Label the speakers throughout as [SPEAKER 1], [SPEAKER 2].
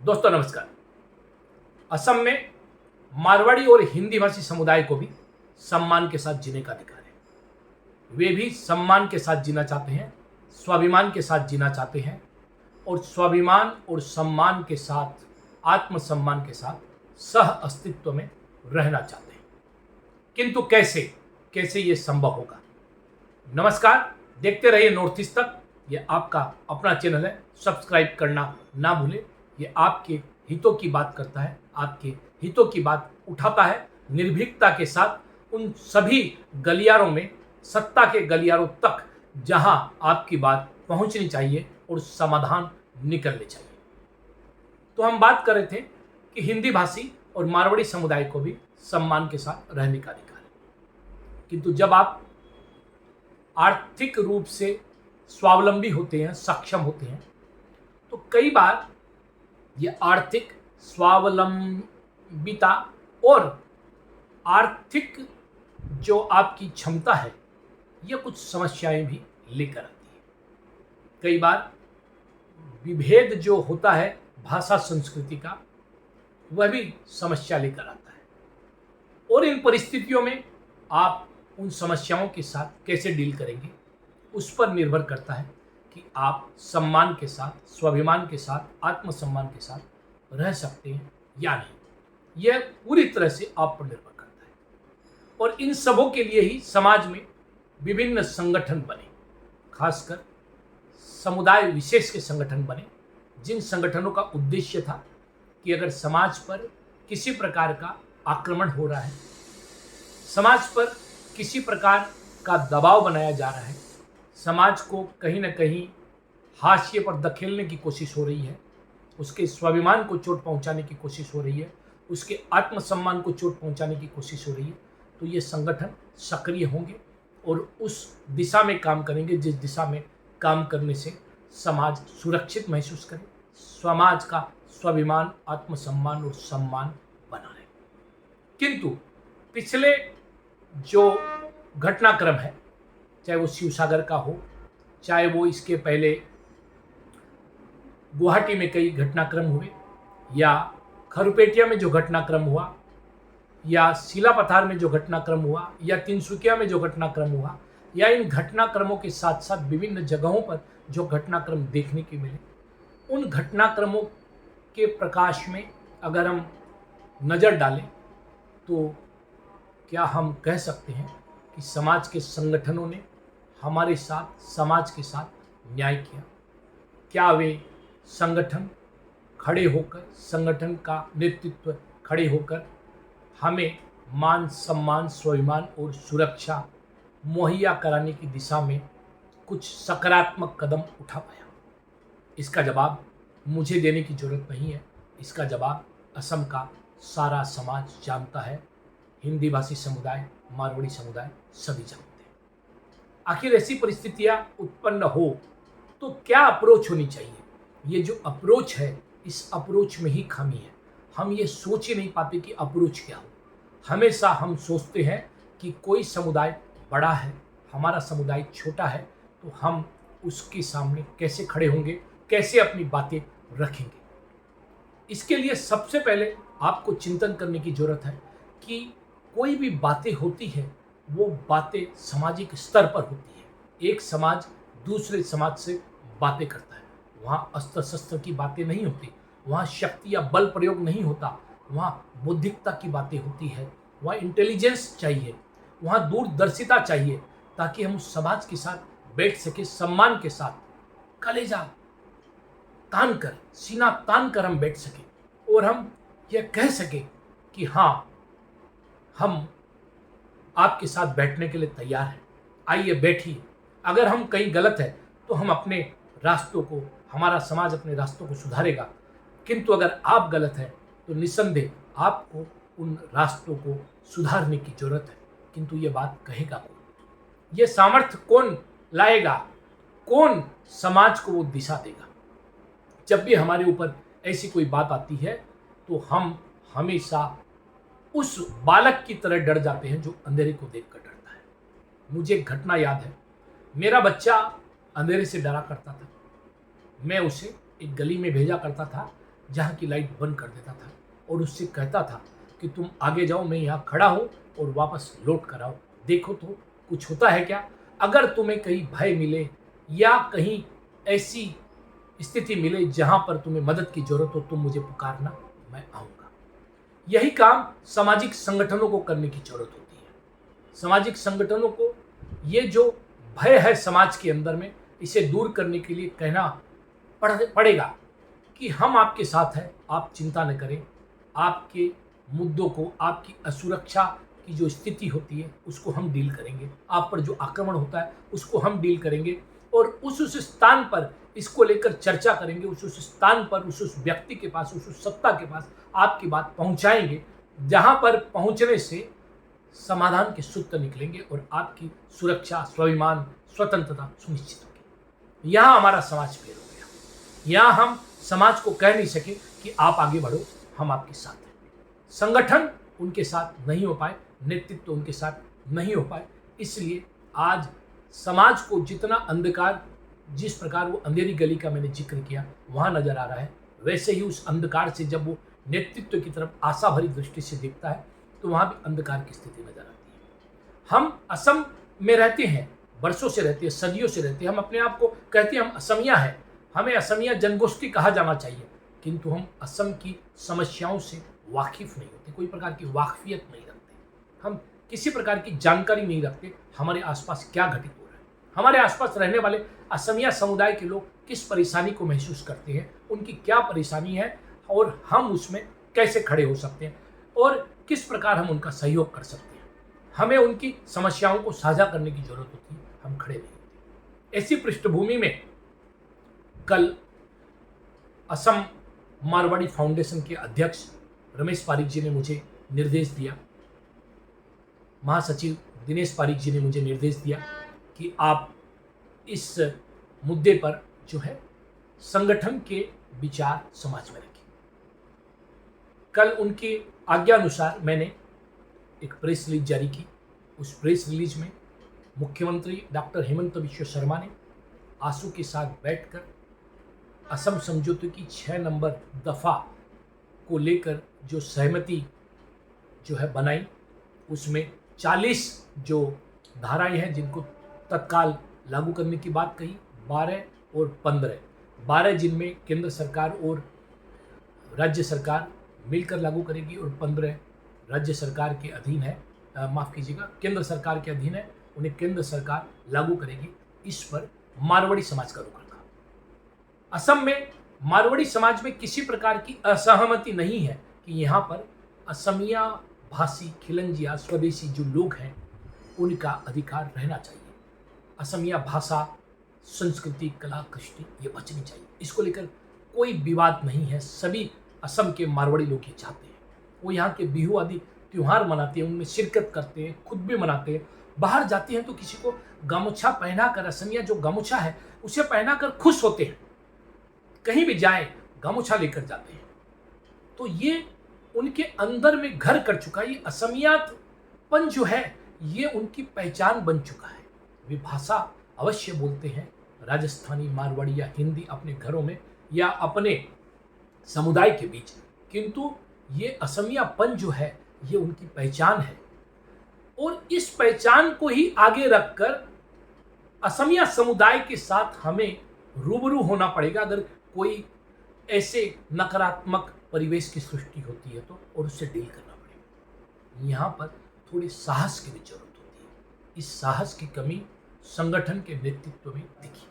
[SPEAKER 1] दोस्तों नमस्कार। असम में मारवाड़ी और हिंदी भाषी समुदाय को भी सम्मान के साथ जीने का अधिकार है। वे भी सम्मान के साथ जीना चाहते हैं, स्वाभिमान के साथ जीना चाहते हैं और स्वाभिमान और सम्मान के साथ, आत्मसम्मान के साथ सह अस्तित्व में रहना चाहते हैं। किंतु कैसे कैसे ये संभव होगा? नमस्कार, देखते रहिए नॉर्थ ईस्ट तक। ये आपका अपना चैनल है, सब्सक्राइब करना ना भूलें। ये आपके हितों की बात करता है, आपके हितों की बात उठाता है निर्भीकता के साथ उन सभी गलियारों में, सत्ता के गलियारों तक जहां आपकी बात पहुंचनी चाहिए और समाधान निकलने चाहिए। तो हम बात कर रहे थे कि हिंदी भाषी और मारवाड़ी समुदाय को भी सम्मान के साथ रहने का अधिकार है। किंतु जब आप आर्थिक रूप से स्वावलंबी होते हैं, सक्षम होते हैं, तो कई बार ये आर्थिक स्वावलंबिता और आर्थिक जो आपकी क्षमता है, ये कुछ समस्याएं भी लेकर आती है। कई बार विभेद जो होता है भाषा संस्कृति का, वह भी समस्या लेकर आता है। और इन परिस्थितियों में आप उन समस्याओं के साथ कैसे डील करेंगे, उस पर निर्भर करता है कि आप सम्मान के साथ, स्वाभिमान के साथ, आत्मसम्मान के साथ रह सकते हैं या नहीं। यह पूरी तरह से आप पर निर्भर करता है। और इन सबों के लिए ही समाज में विभिन्न संगठन बने, खासकर समुदाय विशेष के संगठन बने, जिन संगठनों का उद्देश्य था कि अगर समाज पर किसी प्रकार का आक्रमण हो रहा है, समाज पर किसी प्रकार का दबाव बनाया जा रहा है, समाज को कहीं ना कहीं हाशिए पर धकेलने की कोशिश हो रही है, उसके स्वाभिमान को चोट पहुंचाने की कोशिश हो रही है, उसके आत्मसम्मान को चोट पहुंचाने की कोशिश हो रही है, तो ये संगठन सक्रिय होंगे और उस दिशा में काम करेंगे जिस दिशा में काम करने से समाज सुरक्षित महसूस करे, समाज का स्वाभिमान, आत्मसम्मान और सम्मान बना रहे। किंतु पिछले जो घटनाक्रम है, चाहे वो शिवसागर का हो, चाहे वो इसके पहले गुवाहाटी में कई घटनाक्रम हुए, या खरुपेटिया में जो घटनाक्रम हुआ, या सिलापथार में जो घटनाक्रम हुआ, या तिनसुकिया में जो घटनाक्रम हुआ, या इन घटनाक्रमों के साथ साथ विभिन्न जगहों पर जो घटनाक्रम देखने के मिले, उन घटनाक्रमों के प्रकाश में अगर हम नज़र डालें तो क्या हम कह सकते हैं कि समाज के संगठनों ने हमारे साथ, समाज के साथ न्याय किया? क्या वे संगठन खड़े होकर, संगठन का नेतृत्व खड़े होकर हमें मान, सम्मान, स्वाभिमान और सुरक्षा मुहैया कराने की दिशा में कुछ सकारात्मक कदम उठा पाया? इसका जवाब मुझे देने की जरूरत नहीं है। इसका जवाब असम का सारा समाज जानता है। हिंदी भाषी समुदाय, मारवाड़ी समुदाय सभी जानते हैं। आखिर ऐसी परिस्थितियां उत्पन्न हो तो क्या अप्रोच होनी चाहिए? ये जो अप्रोच है, इस अप्रोच में ही खामी है। हम ये सोच ही नहीं पाते कि अप्रोच क्या हो। हमेशा हम सोचते हैं कि कोई समुदाय बड़ा है, हमारा समुदाय छोटा है, तो हम उसके सामने कैसे खड़े होंगे, कैसे अपनी बातें रखेंगे। इसके लिए सबसे पहले आपको चिंतन करने की जरूरत है कि कोई भी बातें होती है, वो बातें सामाजिक स्तर पर होती है। एक समाज दूसरे समाज से बातें करता है, वहाँ अस्त्र शस्त्र की बातें नहीं होती, वहाँ शक्ति या बल प्रयोग नहीं होता, वहाँ बौद्धिकता की बातें होती है, वहाँ इंटेलिजेंस चाहिए, वहाँ दूरदर्शिता चाहिए, ताकि हम उस समाज के साथ बैठ सके, सम्मान के साथ, कलेजा तान कर, सीना तान कर हम बैठ सके और हम यह कह सके कि हाँ, हम आपके साथ बैठने के लिए तैयार हैं, आइए बैठिए। अगर हम कहीं गलत है तो हम अपने रास्तों को, हमारा समाज अपने रास्तों को सुधारेगा। किंतु अगर आप गलत हैं तो निस्संदेह आपको उन रास्तों को सुधारने की जरूरत है। किंतु ये बात कहेगा कौन? ये सामर्थ्य कौन लाएगा? कौन समाज को वो दिशा देगा? जब भी हमारे ऊपर ऐसी कोई बात आती है तो हम हमेशा उस बालक की तरह डर जाते हैं जो अंधेरे को देखकर डरता है। मुझे एक घटना याद है। मेरा बच्चा अंधेरे से डरा करता था। मैं उसे एक गली में भेजा करता था जहाँ की लाइट बंद कर देता था और उससे कहता था कि तुम आगे जाओ, मैं यहाँ खड़ा हूँ और वापस लौट कर आओ, देखो तो कुछ होता है क्या। अगर तुम्हें कहीं भय मिले या कहीं ऐसी स्थिति मिले जहाँ पर तुम्हें मदद की जरूरत हो, तुम मुझे पुकारना, मैं आऊँगा। यही काम सामाजिक संगठनों को करने की जरूरत होती है। सामाजिक संगठनों को ये जो भय है समाज के अंदर में, इसे दूर करने के लिए कहना पड़ेगा कि हम आपके साथ हैं, आप चिंता न करें, आपके मुद्दों को, आपकी असुरक्षा की जो स्थिति होती है उसको हम डील करेंगे, आप पर जो आक्रमण होता है उसको हम डील करेंगे और उस स्थान पर इसको लेकर चर्चा करेंगे, उस स्थान पर उस व्यक्ति के पास, उस सत्ता के पास आपकी बात पहुंचाएंगे, जहां पर पहुंचने से समाधान के सूत्र निकलेंगे और आपकी सुरक्षा, स्वाभिमान, स्वतंत्रता सुनिश्चित होगी। यहाँ हमारा समाज फेल हो गया। यहाँ हम समाज को कह नहीं सके कि आप आगे बढ़ो, हम आपके साथ हैं। संगठन उनके साथ नहीं हो पाए, नेतृत्व उनके साथ नहीं हो पाए, इसलिए आज समाज को जितना अंधकार, जिस प्रकार वो अंधेरी गली का मैंने जिक्र किया वहाँ नजर आ रहा है, वैसे ही उस अंधकार से जब वो नेतृत्व की तरफ आशा भरी दृष्टि से देखता है तो वहाँ भी अंधकार की स्थिति नजर आती है। हम असम में रहते हैं, वर्षों से रहते हैं, सदियों से रहते हैं, हम अपने आप को कहते हैं हम असमिया हैं, हमें असमिया जनगोष्ठी कहा जाना चाहिए, किंतु हम असम की समस्याओं से वाकिफ नहीं होते, कोई प्रकार की वाकफियत नहीं रखते, हम किसी प्रकार की जानकारी नहीं रखते हमारे आसपास क्या घटित हो रहा है, हमारे आसपास रहने वाले असमिया समुदाय के लोग किस परेशानी को महसूस करते हैं, उनकी क्या परेशानी है और हम उसमें कैसे खड़े हो सकते हैं और किस प्रकार हम उनका सहयोग कर सकते हैं। हमें उनकी समस्याओं को साझा करने की जरूरत होती है, हम खड़े नहीं होते। ऐसी पृष्ठभूमि में कल असम मारवाड़ी फाउंडेशन के अध्यक्ष रमेश पारिक जी ने मुझे निर्देश दिया, महासचिव दिनेश पारिक जी ने मुझे निर्देश दिया कि आप इस मुद्दे पर जो है संगठन के विचार समाज में रखें। कल उनकी आज्ञा अनुसार मैंने एक प्रेस रिलीज जारी की। उस प्रेस रिलीज में मुख्यमंत्री डॉक्टर हेमंत बिश्व शर्मा ने आंसू के साथ बैठकर असम समझौते की 6 नंबर दफ़ा को लेकर जो सहमति जो है बनाई, उसमें 40 जो धाराएं हैं जिनको तत्काल लागू करने की बात कही, 12 और 12 जिनमें केंद्र सरकार और राज्य सरकार मिलकर लागू करेगी और 15 राज्य सरकार के अधीन है, माफ़ कीजिएगा, केंद्र सरकार के अधीन है, उन्हें केंद्र सरकार लागू करेगी। इस पर मारवाड़ी समाज का रुख रखा। असम में मारवाड़ी समाज में किसी प्रकार की असहमति नहीं है कि यहाँ पर असमिया भाषी, खिलंजिया, स्वदेशी जो लोग हैं उनका अधिकार रहना चाहिए। असमिया भाषा, संस्कृति, कला, कृष्टि ये बचनी चाहिए, इसको लेकर कोई विवाद नहीं है। सभी असम के मारवाड़ी लोग ये चाहते हैं। वो यहाँ के बिहू आदि त्यौहार मनाते हैं, उनमें शिरकत करते हैं, खुद भी मनाते हैं। बाहर जाते हैं तो किसी को गामोछा पहनाकर, असमिया जो गामोछा है उसे पहनाकर खुश होते हैं, कहीं भी जाए गामोछा लेकर जाते हैं। तो ये उनके अंदर में घर कर चुका है। ये असमियातपन जो है ये उनकी पहचान बन चुका है। वे भाषा अवश्य बोलते हैं, राजस्थानी, मारवाड़ी या हिंदी अपने घरों में या अपने समुदाय के बीच, किंतु ये असमियापन जो है ये उनकी पहचान है और इस पहचान को ही आगे रखकर असमिया समुदाय के साथ हमें रूबरू होना पड़ेगा अगर कोई ऐसे नकारात्मक परिवेश की सृष्टि होती है तो, और उससे डील करना पड़ेगा। यहाँ पर थोड़ी साहस की भी जरूरत होती है। इस साहस की कमी संगठन के नेतृत्व में दिखी।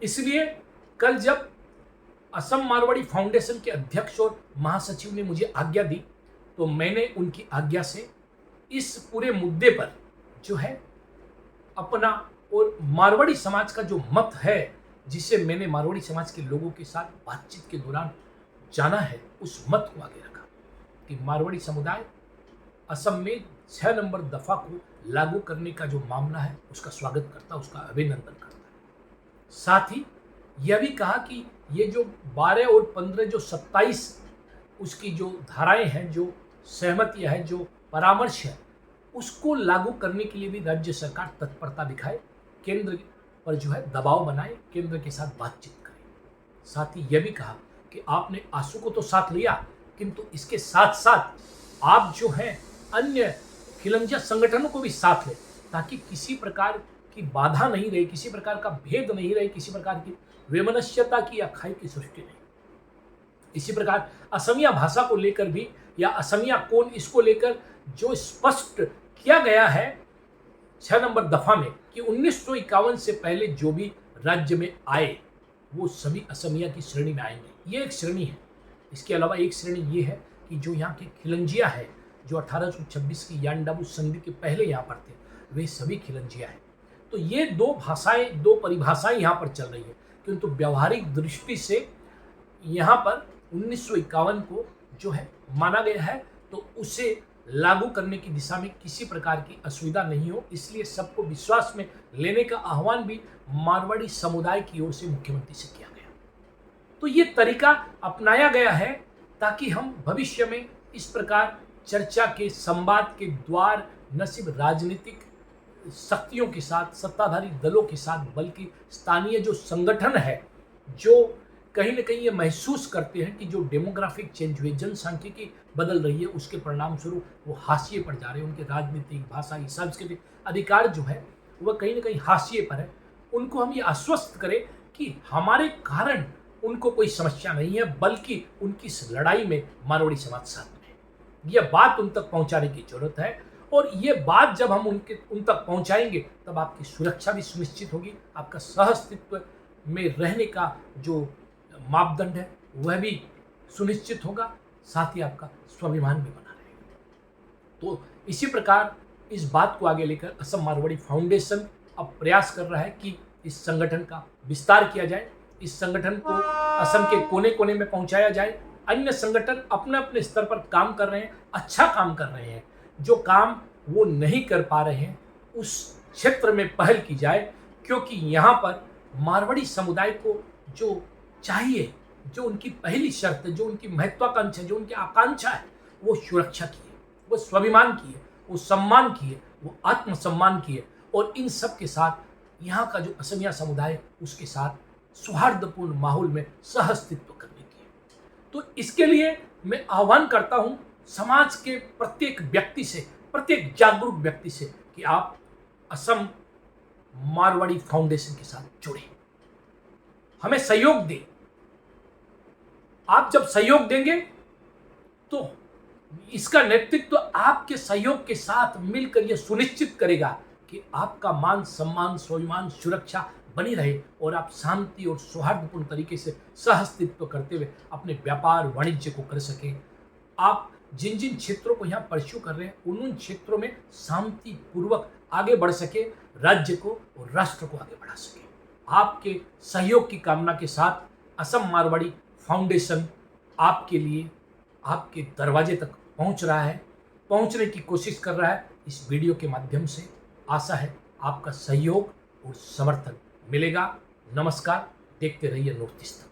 [SPEAKER 1] इसलिए कल जब असम मारवाड़ी फाउंडेशन के अध्यक्ष और महासचिव ने मुझे आज्ञा दी तो मैंने उनकी आज्ञा से इस पूरे मुद्दे पर जो है अपना और मारवाड़ी समाज का जो मत है, जिसे मैंने मारवाड़ी समाज के लोगों के साथ बातचीत के दौरान जाना है, उस मत को आगे रखा कि मारवाड़ी समुदाय असम में 6 नंबर दफा को लागू करने का जो मामला है उसका स्वागत करता, उसका अभिनंदन करता है। साथ ही यह भी कहा कि ये जो 12 और 15 जो 27 उसकी जो धाराएं हैं, जो सहमतियां हैं, जो परामर्श है, उसको लागू करने के लिए भी राज्य सरकार तत्परता दिखाए, केंद्र पर जो है दबाव बनाए, केंद्र के साथ बातचीत करे। साथ ही यह भी कहा कि आपने आसू को तो साथ लिया, किंतु इसके साथ साथ आप जो हैं अन्य खिलंजिया संगठनों को भी साथ लें, ताकि किसी प्रकार की बाधा नहीं रहे, किसी प्रकार का भेद नहीं रहे, किसी प्रकार की वैमनस्यता की या खाई की सृष्टि नहीं। इसी प्रकार असमिया भाषा को लेकर भी या असमिया कौन, इसको लेकर जो स्पष्ट किया गया है 6 नंबर दफा में कि 1951 से पहले जो भी राज्य में आए वो सभी असमिया की श्रेणी में आएंगे। ये एक श्रेणी है। इसके अलावा एक श्रेणी ये है कि जो यहाँ के खिलंजिया है, जो 1826 की यानडाबू संधि के पहले यहाँ पर थे, वे सभी खिलंजिया हैं। तो ये दो भाषाएं, दो परिभाषाएं यहाँ पर चल रही है, किंतु व्यावहारिक दृष्टि से यहाँ पर 1951 को जो है माना गया है, तो उसे लागू करने की दिशा में किसी प्रकार की असुविधा नहीं हो, इसलिए सबको विश्वास में लेने का आह्वान भी मारवाड़ी समुदाय की ओर से मुख्यमंत्री से किया गया। तो ये तरीका अपनाया गया है ताकि हम भविष्य में इस प्रकार चर्चा के, संवाद के द्वार न सिर्फ राजनीतिक शक्तियों के साथ, सत्ताधारी दलों के साथ, बल्कि स्थानीय जो संगठन है, जो कहीं ना कहीं ये महसूस करते हैं कि जो डेमोग्राफिक चेंज हुए, जनसांख्यिकी बदल रही है, उसके परिणाम स्वरूप वो हाशिए पर जा रहे हैं। उनके राजनीतिक, भाषाई, सांस्कृतिक अधिकार जो है वह कहीं ना कहीं हाशिए पर है। उनको हम ये आश्वस्त करें कि हमारे कारण उनको कोई समस्या नहीं है, बल्कि उनकी इस लड़ाई में मारवाड़ी समाज साथ में है। यह बात उन तक पहुंचाने की जरूरत है, और ये बात जब हम उन तक पहुंचाएंगे तब आपकी सुरक्षा भी सुनिश्चित होगी, आपका सहअस्तित्व में रहने का जो मापदंड है वह भी सुनिश्चित होगा, साथ ही आपका स्वाभिमान भी बना रहेगा। तो इसी प्रकार इस बात को आगे लेकर असम मारवाड़ी फाउंडेशन अब प्रयास कर रहा है कि इस संगठन का विस्तार किया जाए, इस संगठन को असम के कोने कोने में पहुंचाया जाए। अन्य संगठन अपने अपने स्तर पर काम कर रहे हैं, अच्छा काम कर रहे हैं। जो काम वो नहीं कर पा रहे हैं उस क्षेत्र में पहल की जाए, क्योंकि यहाँ पर मारवाड़ी समुदाय को जो चाहिए, जो उनकी पहली शर्त है, जो उनकी महत्वाकांक्षा, जो उनकी आकांक्षा है, वो सुरक्षा की है, वो स्वाभिमान की है, वो सम्मान की है, वो आत्मसम्मान की है, और इन सब के साथ यहाँ का जो असमिया समुदाय है उसके साथ सौहार्दपूर्ण माहौल में सहअस्तित्व करने की है। तो इसके लिए मैं आह्वान करता हूँ समाज के प्रत्येक व्यक्ति से, प्रत्येक जागरूक व्यक्ति से, कि आप असम मारवाड़ी फाउंडेशन के साथ जुड़े, हमें सहयोग दें। आप जब सहयोग देंगे तो इसका नेतृत्व आपके सहयोग के साथ मिलकर यह सुनिश्चित करेगा कि आपका मान सम्मान, स्वाभिमान, सुरक्षा बनी रहे, और आप शांति और सौहार्दपूर्ण तरीके से सहअस्तित्व करते हुए अपने व्यापार वाणिज्य को कर सकें। आप जिन जिन क्षेत्रों को यहाँ परस्यू कर रहे हैं उन क्षेत्रों में शांति पूर्वक आगे बढ़ सके, राज्य को और राष्ट्र को आगे बढ़ा सके। आपके सहयोग की कामना के साथ असम मारवाड़ी फाउंडेशन आपके लिए, आपके दरवाजे तक पहुंच रहा है, पहुंचने की कोशिश कर रहा है। इस वीडियो के माध्यम से आशा है आपका सहयोग और समर्थन मिलेगा। नमस्कार, देखते रहिए नॉर्थ ईस्ट।